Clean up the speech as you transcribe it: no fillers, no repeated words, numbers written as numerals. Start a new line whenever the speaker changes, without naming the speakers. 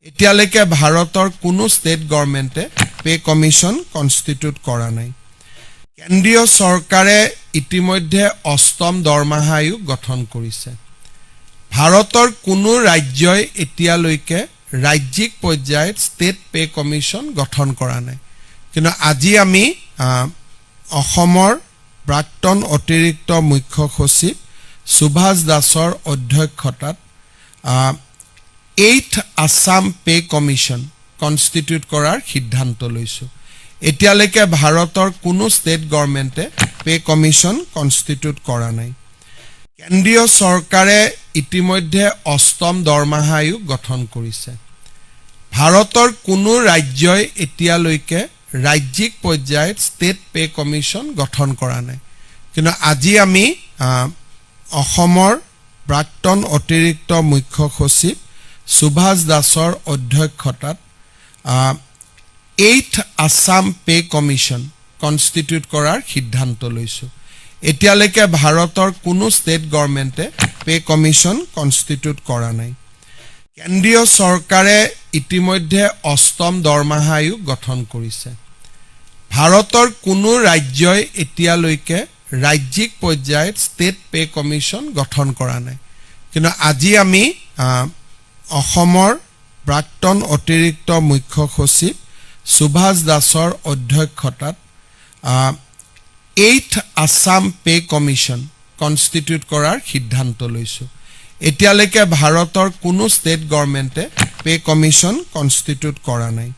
এতিয়ালৈকে ভাৰতৰ কোনো ষ্টেট গভৰ্ণমেণ্টে পে কমিশন কনষ্টিটিউট কৰা নাই কেন্দ্ৰীয় চৰকাৰে ইতিমধ্যে অষ্টম দৰমহা আয়োগ গঠন কৰিছে ভাৰতৰ কোনো ৰাজ্যই এতিয়ালৈকে ৰাজ্যিক পৰ্যায়ত ষ্টেট পে কমিশন গঠন কৰা নাই কিন্তু আজি আমি অসমৰ প্ৰাক্তন অতিৰিক্ত মুখ্য সচিব সুভাষ দাসৰ অধ্যক্ষতাত 8th Assam Pay Commission constitute কৰাৰ সিদ্ধান্ত লৈছো এতিয়ালৈকে ভাৰতৰ কোনো ষ্টেট গভৰ্ণমেণ্টে পে কমিশন কনষ্টিটিউট কৰা নাই কেন্দ্ৰীয় চৰকাৰে ইতিমধ্যে অষ্টম দৰমহা আয়োগ গঠন কৰিছে ভাৰতৰ কোনো ৰাজ্যই এতিয়ালৈকে ৰাজ্যিক পৰ্যায়ত ষ্টেট পে কমিশন গঠন কৰা নাই কিন্তু আজি আমি অসমৰ প্ৰাক্তন অতিৰিক্ত মুখ্য সচিব সুভাষ দাসৰ অধ্যক্ষতাত 8th Assam Pay Commission constitute কৰাৰ সিদ্ধান্ত লৈছো এতিয়ালৈকে ভাৰতৰ কোনো ষ্টেট গভৰ্ণমেণ্টে পে কমিশন কনষ্টিটিউট কৰা নাই কেন্দ্ৰীয় চৰকাৰে ইতিমধ্যে অষ্টম দৰমহা আয়োগ গঠন কৰিছে ভাৰতৰ কোনো ৰাজ্যই এতিয়ালৈকে ৰাজ্যিক পৰ্যায়ত ষ্টেট পে কমিশন গঠন কৰা নাই কিন্তু আজি আমি অসমৰ প্ৰাক্তন অতিৰিক্ত মুখ্য সচিব সুভাষ দাসৰ অধ্যক্ষতাত 8th Assam Pay Commission constitute কৰাৰ সিদ্ধান্ত লৈছো এতিয়ালৈকে ভাৰতৰ কোনো ষ্টেট গভৰ্ণমেণ্টে পে কমিশন কনষ্টিটিউট কৰা নাই